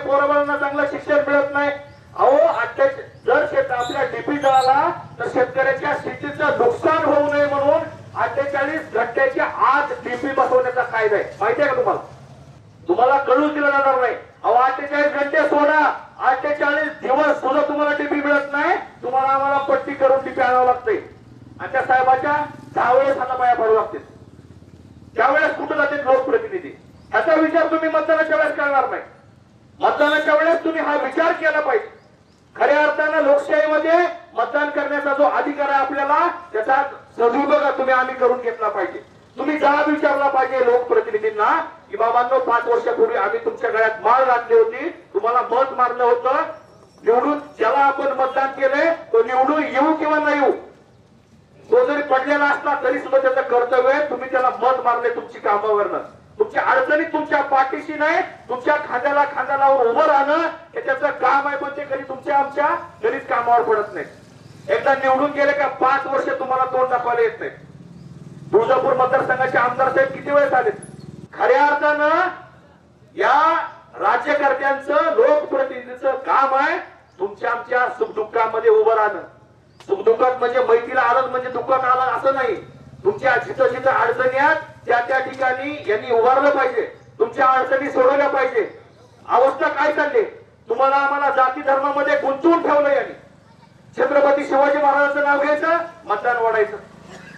पोराबाळांना चांगलं शिक्षण मिळत नाही. अहो जर आपल्या डीपी जळाला तर शेतकऱ्याच्या शेतीचं नुकसान होऊ नये म्हणून 48 घंट्याच्या आत डीपी बसवण्याचा कायदा आहे. माहिती आहे का तुम्हाला? तुम्हाला कळून दिलं जाणार नाही. अहो 48 घंटे सोडा, 48 दिवस सुद्धा तुम्हाला डीपी मिळत नाही. तुम्हाला आम्हाला पट्टी करून डीपी आणावं लागते आणि त्या साहेबाच्या 10 वेळेस हातापाया भरावं लागते. त्यावेळेस कुठं जाते लोकप्रतिनिधी? ह्याचा विचार तुम्ही मतदानाच्या वेळेस करणार नाही. मतदानाच्या वेळेस तुम्ही हा विचार केला पाहिजे. खऱ्या अर्थानं लोकशाहीमध्ये मतदान करण्याचा जो अधिकार आहे आपल्याला, त्याचा सदुपयोग तुम्ही आम्ही करून घेतला पाहिजे. तुम्ही जाब विचारला पाहिजे लोकप्रतिनिधींना की बाबांनो 5 वर्षापूर्वी आम्ही तुमच्या गळ्यात माळ घातली होती, तुम्हाला मत मारलं होतं, निवडून ज्याला आपण मतदान केलंय तो निवडून येऊ किंवा नाही येऊ, तो जरी पडलेला असला तरी सुद्धा त्याचं कर्तव्य आहे. तुम्ही त्याला मत मारले तुमची कामावरनं, तुमच्या अडचणीत तुमच्या पाठीशी नाही, तुमच्या खांद्याला खांदा लावून उभं राहणं हे त्याचं काम आहे. पण ते कधी तुमच्या आमच्या घरीच कामावर पडत नाही. एकदा निवडून गेले का 5 वर्ष तुम्हाला तोंड दाखवायला येत नाही. तुळजापूर मतदारसंघाचे आमदार साहेब किती वेळेस आले? खऱ्या अर्थानं या राज्यकर्त्यांचं लोकप्रतिनिधीचं काम आहे तुमच्या आमच्या सुखदुःखामध्ये उभं राहणं. सुखदुःखात म्हणजे मैत्रीला आलं म्हणजे दुःखात आलं असं नाही. तुमच्या जिथं जिथं अडचणी आहेत त्या ठिकाणी यांनी उभारलं पाहिजे, तुमच्या अडचणी सोडवल्या पाहिजे. अवस्था काय चालली? तुम्हाला आम्हाला जाती धर्मामध्ये गुंतवून ठेवलं यांनी. छत्रपती शिवाजी महाराजांचं नाव घ्यायचं, मतदान वाढायचं.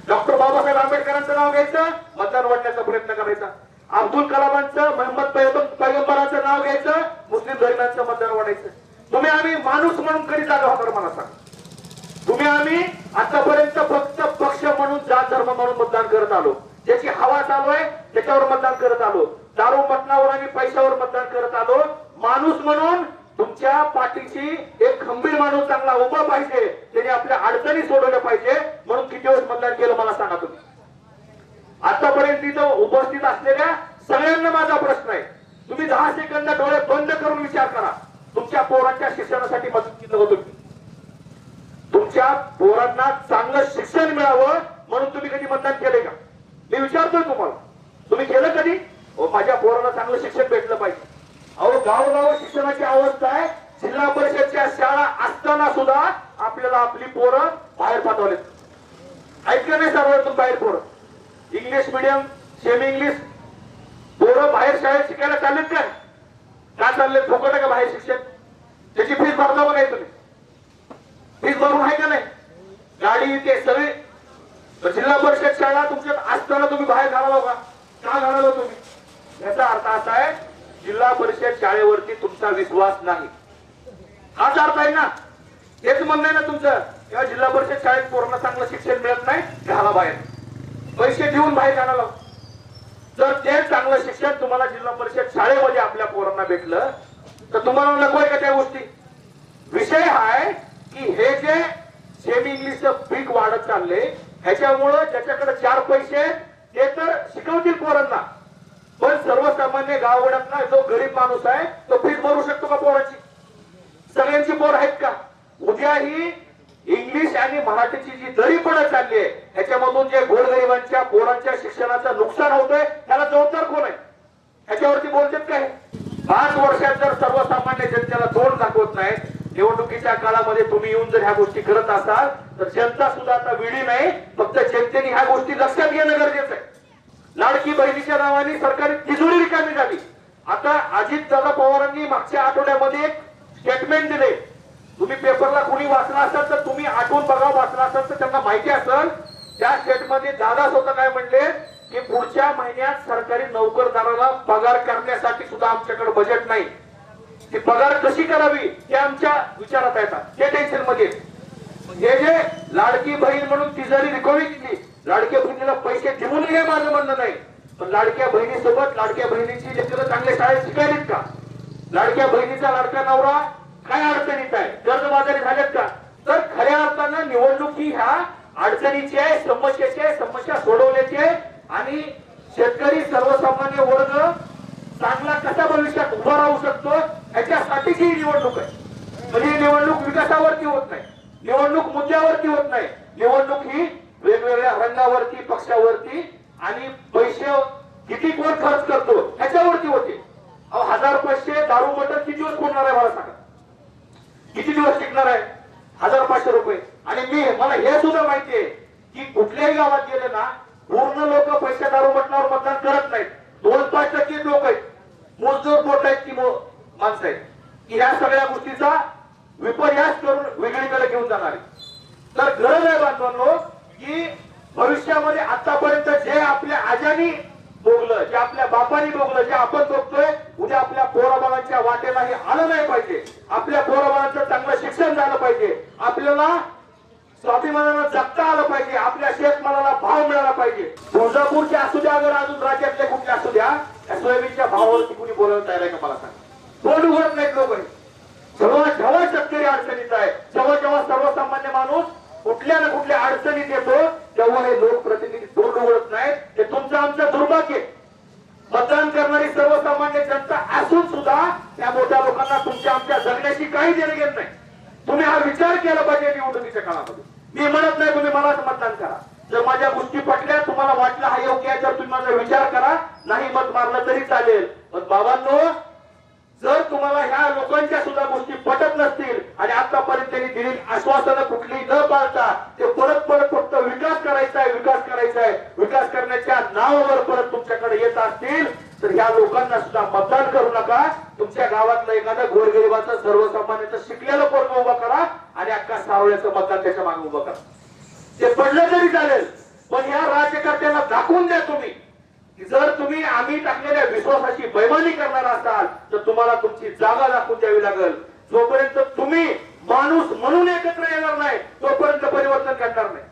डॉक्टर बाबासाहेब आंबेडकरांचं नाव घ्यायचं, मतदान वाढण्याचा प्रयत्न करायचा. अब्दुल कलामांचं, मोहम्मद पैगंबरांचं नाव घ्यायचं, मुस्लिम धर्माचं मतदान वाढायचं. तुम्ही आम्ही माणूस म्हणून कधी जागा होता मला सांगा? तुम्ही आम्ही आतापर्यंत फक्त पक्ष म्हणून, जात धर्म म्हणून मतदान करत आलो. ज्याची हवा चालू आहे त्याच्यावर मतदान करत आलो. दारू मटणावर आणि पैशावर मतदान करत आलो. माणूस म्हणून तुमच्या पाठीशी एक खंबीर माणूस चांगला उभा पाहिजे, त्याने आपल्या अडचणी सोडवल्या पाहिजे म्हणून किती वेळेस मतदान केलं मला सांगा तुम्ही? आतापर्यंत इथं उपस्थित असलेल्या सगळ्यांना माझा प्रश्न आहे, तुम्ही 10 सेकंद डोळे बंद करून विचार करा. तुमच्या पोरांच्या शिक्षणासाठी मदत केलं होतं? तुमच्या पोरांना चांगलं शिक्षण मिळावं म्हणून तुम्ही कधी मतदान केले का? मी विचारतोय तुम्हाला, तुम्ही केलं कधी? माझ्या पोरांना चांगलं शिक्षण भेटलं पाहिजे. अहो गावोगाव शिक्षणाची अवस्था आहे. जिल्हा परिषदच्या शाळा असताना सुद्धा आपल्याला आपली पोरं बाहेर पाठवलेत. ऐकलं नाही सर्वांतून बाहेर पोरं? इंग्लिश मिडियम, सेमी इंग्लिश पोरं बाहेर शाळेत शिकायला चाललेत काय? का चाललेत? फुकट आहे का बाहेर शिक्षण? त्याची फीस भरता बघा तुम्ही. फीस भरून आहे का नाही? गाडी ते सगळे. जिल्हा परिषद शाळा तुमच्यात असताना तुम्ही बाहेर घालावा का? का घालावा तुम्ही? याचा अर्थ असा आहे जिल्हा परिषद शाळेवरती तुमचा विश्वास नाही. हाच अर्थ आहे ना? हेच म्हणणं आहे ना तुमचं? या जिल्हा परिषद शाळेत पोरांना चांगलं शिक्षण मिळत नाही, घाला बाहेर, पैसे देऊन बाहेर घालावा. जर ते चांगलं शिक्षण तुम्हाला जिल्हा परिषद शाळेमध्ये आपल्या पोरांना भेटलं तर तुम्हाला नकोय का त्या गोष्टी? विषय हा आहे की हे जे सेमी इंग्लिशचं पीक वाढत चालले ह्याच्यामुळं ज्याच्याकडे 4 पैसे ते तर शिकवतील पोरांना, पण सर्वसामान्य गाववाड्यातला जो गरीब माणूस आहे तो फीस भरू शकतो का पोरांची? सगळ्यांची पोर आहेत का? उद्या ही इंग्लिश आणि मराठीची जी दरी पडत चालली आहे ह्याच्यामधून जे गोरगरिबांच्या पोरांच्या शिक्षणाचं नुकसान होतंय त्याला जबाबदार कोण आहे? ह्याच्यावरती बोलतात काय? 5 वर्षात जर सर्वसामान्य जनतेला तोंड दाखवत नाही, निवडणुकीच्या काळामध्ये तुम्ही येऊन जर ह्या गोष्टी करत असाल तर जनता सुद्धा आता वेळी नाही, फक्त जनतेने ह्या गोष्टी लक्षात घेणं गरजेचं आहे. लाडकी बहिणीच्या नावाने सरकारी तिजोरी रिकामी झाली. आता अजितदादा पवारांनी मागच्या आठवड्यामध्ये एक स्टेटमेंट दिले. तुम्ही पेपरला कोणी वाचला असाल तर तुम्ही आठवून बघा, वाचला असाल तर त्यांना माहिती असेल. त्या स्टेटमध्ये दादा स्वतः काय म्हणले की पुढच्या महिन्यात सरकारी नोकरदाराला पगार करण्यासाठी सुद्धा आमच्याकडे बजेट नाही. ती पगार कशी करावी हे आमच्या विचारात येतात, ते टेन्शन मध्ये. हे जे लाडकी बहीण म्हणून तिजोरी रिकव्हरी केली, लाडक्या बहिणीला पैसे देऊन हे माझं म्हणणं नाही, पण लाडक्या बहिणीसोबत लाडक्या बहिणीची लेकरं चांगल्या शाळेत शिकायलीत का? लाडक्या बहिणीचा लाडका नवरा काय अडचणीत आहे? कर्जबाजारी झालेत का? तर खऱ्या अर्थानं निवडणूक ही ह्या अडचणीची आहे, समस्येची आहे, समस्या सोडवण्याची आहे आणि शेतकरी सर्वसामान्य वर्ग चांगला कसा भविष्यात उभा राहू शकतो याच्यासाठीची ही निवडणूक आहे. म्हणजे निवडणूक विकासावरती होत नाही, निवडणूक मुद्द्यावरती होत नाही, निवडणूक ही वेगवेगळ्या रंगावरती, पक्षावरती आणि पैसे किती कोण खर्च करतो ह्याच्यावरती होते. अहो 1500 दारू मटण किती दिवस पुरणार आहे मला सांगा, किती दिवस टिकणार आहे 1500 रुपये. आणि मला हे सुद्धा माहितीये की कुठल्याही गावात गेले ना पूर्ण लोक पैसे दारू मटणावर मतदान करत नाहीत. 2-5% लोक आहेत, मोजदोर पोट आहेत की माणसं आहेत की ह्या सगळ्या गोष्टीचा विपर्यास करून वेगळीकडे घेऊन जाणार. तर गरज आहे बांधवांनो की भविष्यामध्ये आतापर्यंत जे आपल्या आजानी भोगलं, जे आपल्या बापानी भोगलं, जे आपण भोगतोय, उद्या आपल्या पोराबाळांच्या वाटेलाही आलं नाही पाहिजे. आपल्या पोराबाळांचं चांगलं शिक्षण झालं पाहिजे, आपल्याला स्वाभिमानानं जगता आलं पाहिजे, आपल्या शेतमालाला भाव मिळाला पाहिजे. तुळजापूरचे असू द्या, अगर अजून राज्यातले कुठले असू द्या, या सोयाबीनच्या भावावरती कुणी बोलायला तयार आहे का मला सांग. तोंड उघडत नाहीत लोक. जेव्हा शेतकरी अडचणीत आहे, जेव्हा सर्वसामान्य माणूस कुठल्या ना कुठल्या अडचणीत येतो, तेव्हा हे लोकप्रतिनिधी तोंड उघडत नाहीत. ते तुमचं आमचं दुर्भाग्य. मतदान करणारी सर्वसामान्य जनता असून सुद्धा त्या मोठ्या लोकांना तुमच्या आमच्या जगण्याची काही देणं घेत नाही. तुम्ही हा विचार केला पाहिजे निवडणुकीच्या काळामध्ये. मी म्हणत नाही तुम्ही मलाच मतदान करा, जर माझ्या गोष्टी पटल्या, तुम्हाला वाटलं हा योग्य आहे, तर तुम्ही माझा विचार करा, नाही मत मारलं तरी चालेल. पण बाबांनो, जर तुम्हाला ह्या लोकांच्या सुद्धा गोष्टी पटत नसतील आणि आतापर्यंत त्यांनी दिलेली आश्वासनं कुठली न पाळता ते परत फक्त विकास करायचा आहे, विकास करण्याच्या नावावर परत तुमच्याकडे येत असतील, तर ह्या लोकांना सुद्धा मतदान करू नका. तुमच्या गावातलं एखादं गोरगरिबाचं सर्वसामान्याचं शिकलेलं पोरग उभं करा आणि अख्खा सावळ्याचं मतदान त्याच्या मागे उभं करा. ते पडलं तरी चालेल, पण ह्या राज्यकर्त्यांना दाखवून द्या तुम्ही, जर तुम्ही आम्ही टाकलेल्या विश्वासाची बैमानी करणार असाल तर तुम्हाला तुमची जागा दाखवून द्यावी लागेल. जोपर्यंत तुम्ही माणूस म्हणून एकत्र येणार नाही तोपर्यंत परिवर्तन घडणार नाही.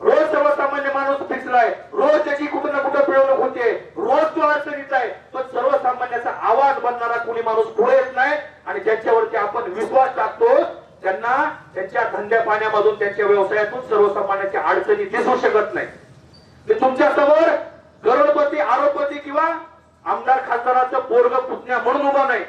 रोज सर्वसामान्य माणूस पिचलाय, रोज त्याची कुठं ना कुठं पिळवणूक होते, रोज तो अडचणीत आहे, पण सर्वसामान्याचा आवाज बनणारा कोणी माणूस पुढे येत नाही. आणि ज्यांच्यावरती आपण विश्वास टाकतो त्यांना त्यांच्या धंद्या पाण्यामधून, त्यांच्या व्यवसायातून सर्वसामान्याच्या अडचणी दिसू शकत नाही. ते तुमच्या समोर करोडपती, आरोपती किंवा आमदार खासदाराचं पोरग पुतण्या म्हणून उभा नाही.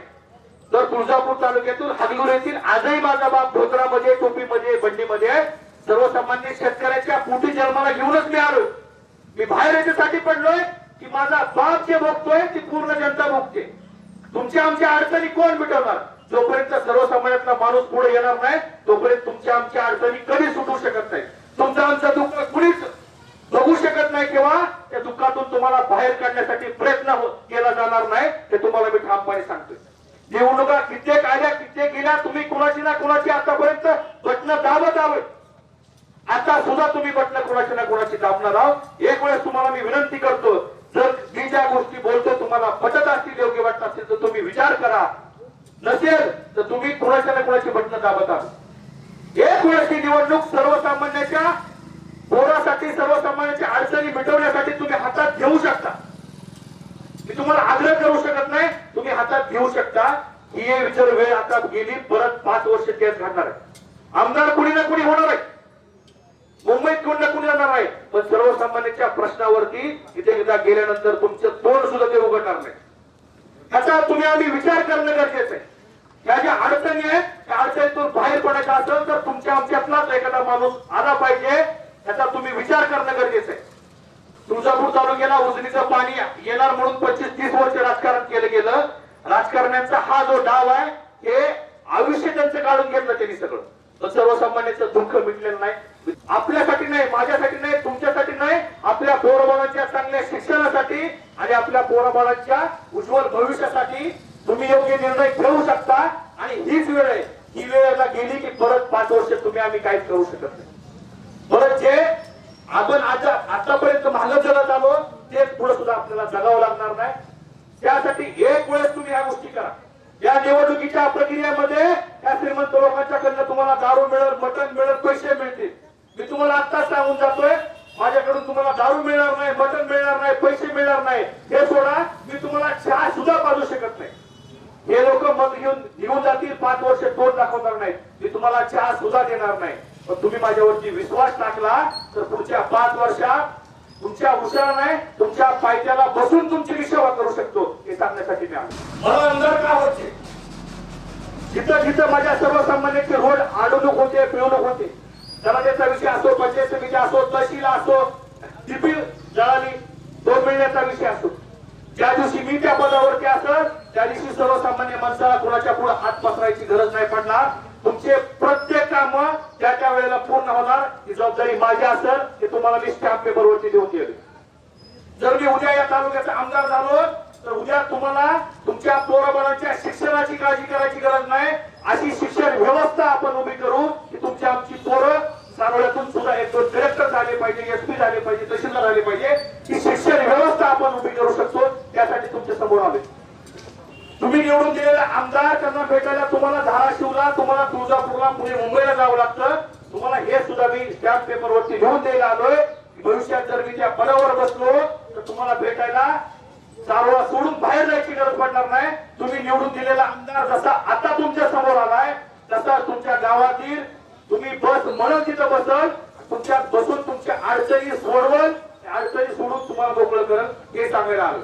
तर तुळजापूर तालुक्यातून हगलूर येथील आजही माझा बाप धोत्रामध्ये, टोपीमध्ये, बंडीमध्ये सर्वसामान्य शेतकऱ्याच्या पोटी जन्माला घेऊनच मी आलोय. मी बाहेर याच्यासाठी पडलोय की माझा बाप जे भोगतोय ती पूर्ण जनता भोगते. तुमच्या आमच्या अडचणी कोण मिटवणार? जोपर्यंत सर्वसामान्यातला माणूस पुढे येणार नाही तोपर्यंत तुमच्या आमच्या अडचणी कधी सुटू शकत नाही. तुमचं आमचं दुःख कुणीच बघू शकत नाही किंवा त्या दुःखातून तुम्हाला बाहेर काढण्यासाठी प्रयत्न केला जाणार नाही, हे तुम्हाला मी ठामपणे सांगतोय. निवडणुका कित्येक आल्या, कित्येक गेल्या, तुम्ही कुणाची ना कुणाची आतापर्यंत बटणं दाबत आहोत. आता सुद्धा तुम्ही बटणं कुणाची ना कुणाची दाबणार आहोत. एक वेळेस तुम्हाला मी विनंती करतो, जर मी ज्या गोष्टी बोलतो तुम्हाला पटत असतील, योग्य वाटत असतील तर तुम्ही विचार करा, नसेल तर तुम्ही कुणाच्या ना कुणाची बटणं दाबत आहात. एक वेळेस ही निवडणूक सर्वसामान्याच्या पोरासाठी, सर्वसामान्यांच्या अडचणी मिटवण्यासाठी तुम्ही हातात घेऊ शकता. मी तुम्हाला आग्रह करू शकत नाही, तुम्ही हातात घेऊ शकता. ही जर वेळ आता गेली, परत 5 वर्ष तेच घडणार आहे. आमदार कुणी ना कुणी होणार आहे, मुंबईत कोण ना कोणी जाणार आहे, पण सर्वसामान्यांच्या प्रश्नावरती तिथे एकदा गेल्यानंतर तुमचं तोंड सुद्धा ते उघडणार नाही. ह्याचा तुम्ही आम्ही विचार करणं गरजेचं आहे. ह्या ज्या अडचणी आहेत त्या अडचणीतून बाहेर पडायचं असेल तर तुमच्या आमच्यातलाच एखादा माणूस आला पाहिजे, याचा तुम्ही विचार करणं गरजेचं आहे. तुळजापूर तालुक्याला उजनीचं पाणी येणार म्हणून 25-30 वर्ष राजकारण केलं गेलं. राजकारण्यांचा हा जो डाव आहे हे आयुष्य त्यांचं काढून घेतलं त्यांनी सगळं, पण सर्वसामान्याचं दुःख मिटलेलं नाही. आपल्यासाठी नाही, माझ्यासाठी नाही, तुमच्यासाठी नाही, आपल्या पोराबाळांच्या चांगल्या शिक्षणासाठी आणि आपल्या पोराबाळांच्या उज्ज्वल भविष्यासाठी तुम्ही योग्य निर्णय घेऊ शकता. आणि हीच वेळ आहे, ही वेळेला गेली की परत 5 वर्ष तुम्ही आम्ही काहीच करू शकत नाही. परत जे आपण आतापर्यंत मागं जगत आलो तेच पुढे सुद्धा आपल्याला जगावं लागणार नाही. त्यासाठी एक वेळेस तुम्ही ह्या गोष्टी करा. या निवडणुकीच्या प्रक्रियेमध्ये या श्रीमंत लोकांच्याकडनं तुम्हाला दारू मिळेल, मटण मिळेल, पैसे मिळतील. मी तुम्हाला आत्ताच सांगून जातोय, माझ्याकडून तुम्हाला दारू मिळणार नाही, मटण मिळणार नाही, पैसे मिळणार नाही. हे सोडा, मी तुम्हाला चहा सुद्धा पाजू शकत नाही. हे लोक मत घेऊन निघून जातील, 5 वर्ष तोंड दाखवणार नाहीत. मी तुम्हाला चहा सुद्धा देणार नाही. पण तुम्ही माझ्यावरती विश्वास टाकला तर पुढच्या 5 वर्षात तुमच्या उशाला नाही, तुमच्या पायथ्याला बसून तुमची मी सेवा करू शकतो हे सांगण्यासाठी मी आलो. मला आमदार का होते, जिथं जिथं माझ्या सर्वसामान्यांचे रोड अडवणूक होते, पिळवणूक होते, त्याचा विषय असो, पंचायत समिती असो, तहसील असो, डीपी जळाली तो मिळण्याचा विषय असो, ज्या दिवशी मी त्या पदावरती असेल त्या दिवशी सर्वसामान्य माणसाला कोणाच्या पुढे हात पसरायची गरज नाही पडणार. तुमचे प्रत्येक काम त्या त्या वेळेला पूर्ण होणार. ही जबाबदारी माझी असेल ते तुम्हाला मी स्टॅम्प पेपरवरती देऊन दिली. जर मी उद्या या तालुक्याचा आमदार झालो तर उद्या तुम्हाला तुमच्या पोराबाळांच्या शिक्षणाची काळजी करायची गरज नाही. अशी शिक्षण व्यवस्था आपण उभी करू की तुमची आमची पोरं सारोळ्यातून सुद्धा एक दोन कलेक्टर झाले पाहिजे, एसपी झाले पाहिजे, तहसीलदार झाले पाहिजे. ही शिक्षण व्यवस्था आपण उभी करू शकतो. त्यासाठी तुमच्या समोर आले. तुम्ही निवडून दिलेला आमदार त्यांना भेटायला तुम्हाला धाराशिवला, तुम्हाला तुळजापूरला, पुणे, मुंबईला जावं लागतं. तुम्हाला हे सुद्धा मी स्टॅम्प पेपरवरती लिहून द्यायला आलोय. भविष्यात जर मी त्या पदावर बसलो तर तुम्हाला भेटायला सारोळा सोडून बाहेर जायची गरज पडणार नाही. तुम्ही निवडून दिलेला आमदार जसा आता तुमच्या समोर आलाय तसा तुमच्या गावातील तुम्ही बस म्हणून तिथं बसल, तुमच्यात बसून तुमच्या अडचणी सोडवल, अडचणी सोडून तुम्हाला मोकळं करल हे सांगायला आलं.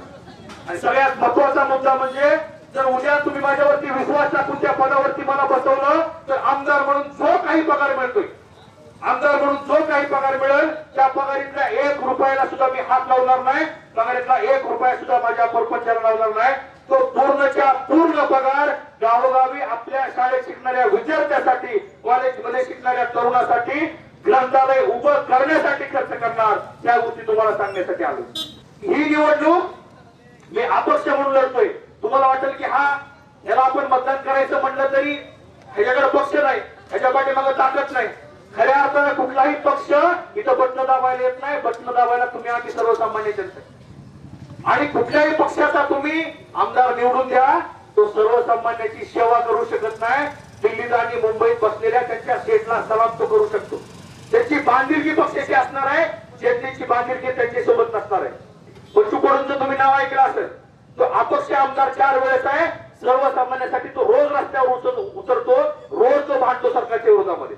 आणि सगळ्यात महत्वाचा मुद्दा म्हणजे जर उद्या तुम्ही माझ्यावरती विश्वास टाकून त्या पदावरती मला बसवलं तर आमदार म्हणून जो काही पगार मिळतोय, आमदार म्हणून जो काही पगार मिळेल त्या पगारीतल्या 1 रुपयाला सुद्धा मी हात लावणार नाही. पगारीतला 1 रुपया सुद्धा माझ्या परपंचाला लावणार नाही. तो पूर्णच्या पूर्ण पगार गावोगावी आपल्या शाळेत शिकणाऱ्या विद्यार्थ्यासाठी, कॉलेजमध्ये शिकणाऱ्या तरुणासाठी, ग्रंथालय उभं करण्यासाठी खर्च करणार. त्या गोष्टी तुम्हाला सांगण्यासाठी आलो. ही निवडणूक मी अपक्ष म्हणून लढतोय. तुम्हाला वाटेल की याला आपण मतदान करायचं म्हटलं तरी ह्याच्याकडे पक्ष नाही, ह्याच्या पाठीमागे ताकद नाही. खऱ्या अर्थाने कुठलाही पक्ष इथं बटन दाबायला येत नाही. बटन दाबायला तुम्ही आम्ही सर्वसामान्य जनता आणि कुठल्याही पक्षाचा तुम्ही आमदार निवडून द्या, तो सर्वसामान्याची सेवा करू शकत नाही. दिल्लीत आणि मुंबईत बसलेल्या त्यांच्या सेटला सलाम तो करू शकतो. त्यांची बांधिलकी पक्षाची असणार आहे, जनतेची बांधिलकी त्यांच्यासोबत नसणार आहे. बच्चू कडूंचं तुम्ही नाव ऐकलं असेल. तो अपक्ष आमदार 4 वेळेस आहे. सर्वसामान्यासाठी तो रोज रस्त्यावर उतरतो, रोज तो भांडतो सरकारच्या विरोधामध्ये.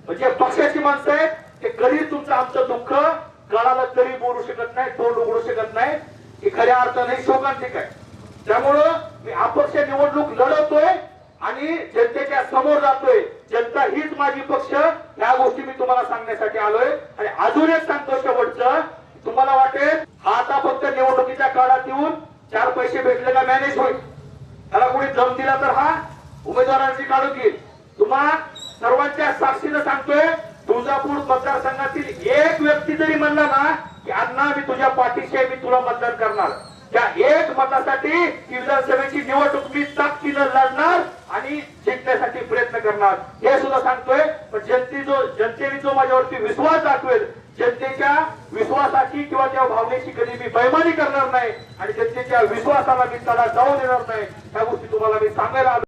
म्हणजे पक्षाची माणसं आहेत ते कधीच तुमचं आमचं दुःख कळालं तरी बोलू शकत नाही, तोंड उघडू शकत नाही. ही खऱ्या अर्थाने शोकांतिक आहे. त्यामुळं मी अपक्ष निवडणूक लढवतोय आणि जनतेच्या समोर जातोय. जनता हीच माझी पक्ष, या गोष्टी मी तुम्हाला सांगण्यासाठी आलोय. आणि अजून एक सांगतो शेवटचं, तुम्हाला वाटेल हा आता फक्त निवडणुकीच्या काळात येऊन 4 पैसे भेटले का मॅनेज होईल, त्याला कोणी जम दिला तर हा उमेदवारांची काढून घेईल. तुम्हा सर्वांच्या साक्षीनं सांगतोय, तुळजापूर मतदारसंघातील एक व्यक्ती जरी म्हणला ना की अण्णा मी तुझ्या पाठीशी आहे, मी तुला मतदान करणार, त्या एक मतासाठी विधानसभेची निवडणूक मी ताकदीनं लढणार आणि जिंकण्यासाठी प्रयत्न करणार हे सुद्धा सांगतोय. पण जनतेने जो माझ्यावरती विश्वास दाखवेल, जनतेच्या विश्वासाची किंवा त्या भावनेची कधी मी बैमानी करणार नाही आणि जनतेच्या विश्वासाला मी तडा जाऊ देणार नाही. ह्या गोष्टी तुम्हाला मी सांगायला